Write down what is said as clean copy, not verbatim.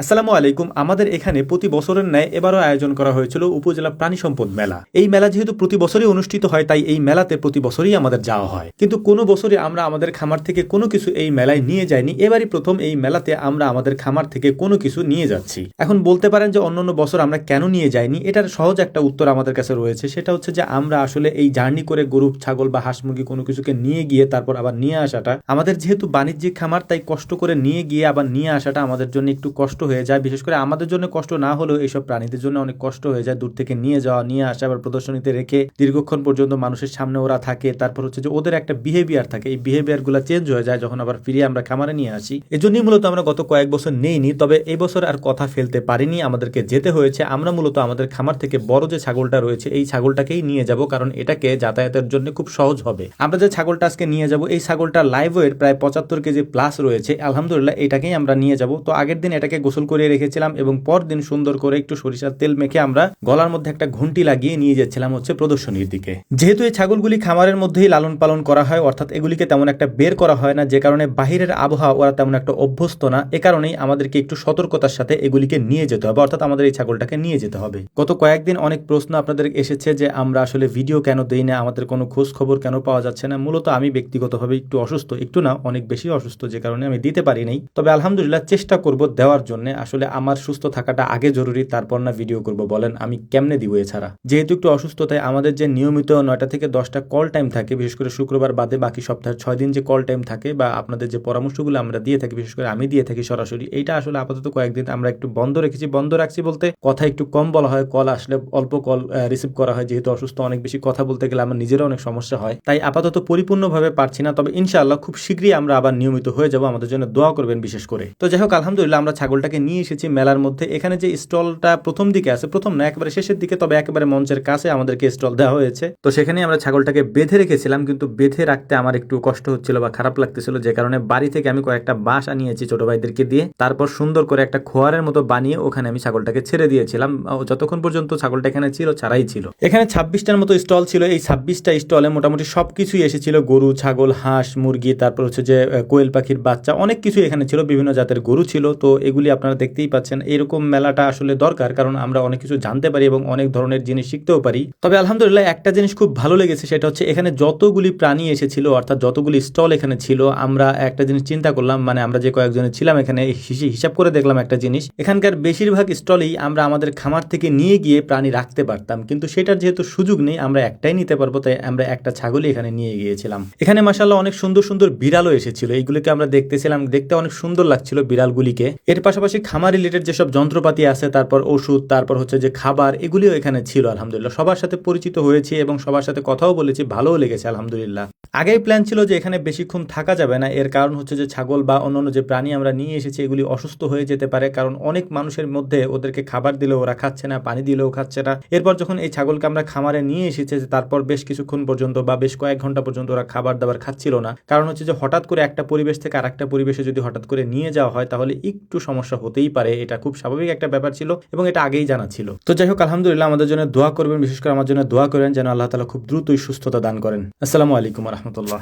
আসসালামু আলাইকুম। আমাদের এখানে প্রতি বছরের ন্যায় এবারও আয়োজন করা হয়েছিল উপজেলা প্রাণী সম্পদ মেলা। এই মেলা যেহেতু প্রতি বছরই অনুষ্ঠিত হয়, তাই এই মেলাতে প্রতি বছরই আমাদের যাওয়া হয়, কিন্তু কোনো বছরই আমরা আমাদের খামার থেকে কোনো কিছু এই মেলায় নিয়ে যাইনি। এবারই প্রথম এই মেলাতে আমরা আমাদের খামার থেকে কোনো কিছু নিয়ে যাচ্ছি। এখন বলতে পারেন যে অন্যান্য বছর আমরা কেন নিয়ে যাইনি, এটার সহজ একটা উত্তর আমাদের কাছে রয়েছে। সেটা হচ্ছে যে আমরা আসলে এই জার্নি করে গরু, ছাগল বা হাঁস মুরগি কোনো কিছুকে নিয়ে গিয়ে তারপর আবার নিয়ে আসাটা, আমাদের যেহেতু বাণিজ্যিক খামার, তাই কষ্ট করে নিয়ে গিয়ে আবার নিয়ে আসাটা আমাদের জন্য একটু কষ্ট হয়ে যায়। বিশেষ করে আমাদের জন্য কষ্ট না হলেও এইসব প্রাণীদের জন্য অনেক কষ্ট হয়ে যায়। দূর থেকে নিয়ে যাওয়া, নিয়ে আসা, আবার প্রদর্শনীতে রেখে দীর্ঘক্ষণ পর্যন্ত মানুষের সামনে ওরা থাকে। তারপর হচ্ছে যে ওদের একটা বিহেভিয়ার থাকে, এই বিহেভিয়ার গুলো চেঞ্জ হয়ে যায় যখন আবার ফিরিয়ে আমরা খামারে নিয়ে আসি। এজন্যই মূলত আমরা গত কয়েক বছর নেইনি। তবে এই বছর আর কথা ফেলতে পারিনি, আমাদেরকে যেতে হয়েছে। আমরা মূলত আমাদের খামার থেকে বড় যে ছাগলটা রয়েছে এই ছাগলটাকেই নিয়ে যাব, কারণ এটাকে যাতায়াতের জন্য খুব সহজ হবে। আমরা যে ছাগলটা আজকে নিয়ে যাব, এই ছাগলটা লাইভ ওয়েট প্রায় 75 কেজি প্লাস রয়েছে। আলহামদুলিল্লাহ এটাকেই আমরা নিয়ে যাব। তো আগের দিন এটাকে গোসল করিয়ে রেখেছিলাম এবং পরদিন সুন্দর করে একটু সরিষার তেল মেখে আমরা গলার মধ্যে একটা ঘন্টি লাগিয়ে নিয়ে যাচ্ছিলাম হচ্ছে প্রদর্শনীর দিকে। যেহেতু এই ছাগলগুলি খামারের মধ্যেই লালন পালন করা হয়, অর্থাৎ এগুলিকে তেমন একটা বের করা হয় না, যে কারণে বাহিরের আবহাওয়া ওরা তেমন একটা অভ্যস্ত না। এ কারণেই আমাদেরকে একটু সতর্কতার সাথে এগুলিকে নিয়ে যেতে হবে, অর্থাৎ আমাদের এই ছাগলটাকে নিয়ে যেতে হবে। গত কয়েকদিন অনেক প্রশ্ন আপনাদের এসেছে যে আমরা আসলে ভিডিও কেন দেই না, আমাদের কোনো খোঁজ খবর কেন পাওয়া যাচ্ছে না। মূলত আমি ব্যক্তিগতভাবে একটু অসুস্থ, একটু না অনেক বেশি অসুস্থ, যে কারণে আমি দিতে পারি নাই। তবে আলহামদুলিল্লাহ চেষ্টা করব দেওয়ার জন্য। আসলে আমার সুস্থ থাকাটা আগে জরুরি, তারপর না ভিডিও করব। বলেন আমি কেমনে দিব এছাড়া? যেহেতু একটু অসুস্থতায় আমাদের যে নিয়মিত 9টা থেকে 10টা কল টাইম থাকে, বিশেষ করে শুক্রবার বাদে বাকি সপ্তাহের 6 দিন যে কল টাইম থাকে বা আপনাদের যে পরামর্শগুলো আমরা দিয়ে থাকি, বিশেষ করে আমি দিয়ে থাকি সরাসরি, এইটা আসলে আপাতত কয়েকদিন আমরা একটু বন্ধ রেখেছি। বন্ধ রাখছি বলতে কথা একটু কম বলা হয়, কল আসলে অল্প কল রিসিভ করা হয়। যেহেতু অসুস্থ, অনেক বেশি কথা বলতে গেলে আমার নিজেরও অনেক সমস্যা হয়, তাই আপাতত পরিপূর্ণভাবে পারছি না। তবে ইনশাআল্লাহ খুব শীঘ্রই আমরা আবার নিয়মিত হয়ে যাব। আমাদের জন্য দোয়া করবেন বিশেষ করে। তো যাই হোক, আলহামদুলিল্লাহ আমরা ছাগলটাকে নিয়ে এসেছি মেলার মধ্যে। এখানে যে স্টলটা প্রথম দিকে আছে, প্রথম না একেবারে শেষের দিকে, তবে একেবারে মঞ্চের কাছে আমাদেরকে স্টল দেওয়া হয়েছে। তো সেখানে আমরা ছাগলটাকে বেঁধে রেখেছিলাম, কিন্তু বেঁধে রাখতে আমার একটু কষ্ট হচ্ছিল বা খারাপ লাগতেছিল, যে কারণে বাড়ি থেকে আমি কয়েকটা বাঁশ আনিয়েছি ছোট ভাইদেরকে দিয়ে। তারপর সুন্দর করে একটা খোয়ারের মতো বানিয়ে ওখানে আমি ছাগলটাকে ছেড়ে দিয়েছিলাম। যতক্ষণ পর্যন্ত ছাগলটা এখানে ছিল ছাড়াই ছিল। এখানে 26টার মতো স্টল ছিল। এই 26টা স্টলে মোটামুটি সবকিছুই এসেছিল, গরু, ছাগল, হাঁস, মুরগি, তারপর হচ্ছে যে কোয়েল পাখির বাচ্চা, অনেক কিছু এখানে ছিল। বিভিন্ন জাতের গরু ছিল। তো এগুলি আপনারা দেখতেই পাচ্ছেন। এরকম মেলাটা আসলে দরকার, কারণ আমরা অনেক কিছু জানতে পারি এবং অনেক ধরনের জিনিস শিখতেও পারি। তবে আলহামদুলিল্লাহ একটা জিনিস খুব ভালো লেগেছে, সেটা হচ্ছে এখানে যতগুলি প্রাণী এসেছিল, অর্থাৎ যতগুলি স্টল এখানে ছিল, আমরা একটা জিনিস চিন্তা করলাম, মানে আমরা যে কয়েকজনে ছিলাম এখানে হিসাব করে দেখলাম একটা জিনিস, এখানকার বেশিরভাগ স্টলেই আমরা আমাদের খামার থেকে নিয়ে গিয়ে প্রাণী রাখতে পারতাম, কিন্তু সেটার যেহেতু সুযোগ নেই, আমরা একটাই নিতে পারবো, তাই আমরা একটা ছাগলই এখানে নিয়ে গিয়েছিলাম। এখানে মাশাআল্লাহ অনেক সুন্দর সুন্দর বিড়ালও এসেছিল। এইগুলিকে আমরা দেখতেছিলাম, দেখতে অনেক সুন্দর লাগছিল বিড়ালগুলিকে। এর পাশাপাশি খামার রিলেটেড যেসব যন্ত্রপাতি আছে, তারপর ওষুধ, তারপর হচ্ছে যে খাবার, এগুলিও এখানে ছিল। আলহামদুলিল্লাহ সবার সাথে পরিচিত হয়েছি এবং সবার সাথে কথাও বলেছি, ভালোও লেগেছে আলহামদুলিল্লাহ। আগেই প্ল্যান ছিল যে এখানে বেশিক্ষণ থাকা যাবে না, এর কারণ হচ্ছে যে ছাগল বা অন্যান্য যে প্রাণী আমরা নিয়ে এসেছি এগুলি অসুস্থ হয়ে যেতে পারে, কারণ অনেক মানুষের মধ্যে ওদেরকে খাবার দিলেও ওরা খাচ্ছে না, পানি দিলেও খাচ্ছে না। এরপর যখন এই ছাগলকে আমরা খামারে নিয়ে এসেছি, তারপর বেশ কিছুক্ষণ পর্যন্ত বা বেশ কয়েক ঘন্টা পর্যন্ত ওরা খাবার দাবার খাচ্ছিল না। কারণ হচ্ছে যে হঠাৎ করে একটা পরিবেশ থেকে আরেকটা পরিবেশে যদি হঠাৎ করে নিয়ে যাওয়া হয়, তাহলে একটু সমস্যা হতেই পারে। এটা খুব স্বাভাবিক একটা ব্যাপার ছিল এবং এটা আগেই জানা ছিল। তো যাই হোক, আলহামদুলিল্লাহ আমাদের জন্য দোয়া করবেন, বিশেষ করে আমার জন্য দোয়া করেন যেন আল্লাহ তাআলা খুব দ্রুতই সুস্থতা দান করেন। আসসালামু আলাইকুম ওয়া রাহমাতুল্লাহ।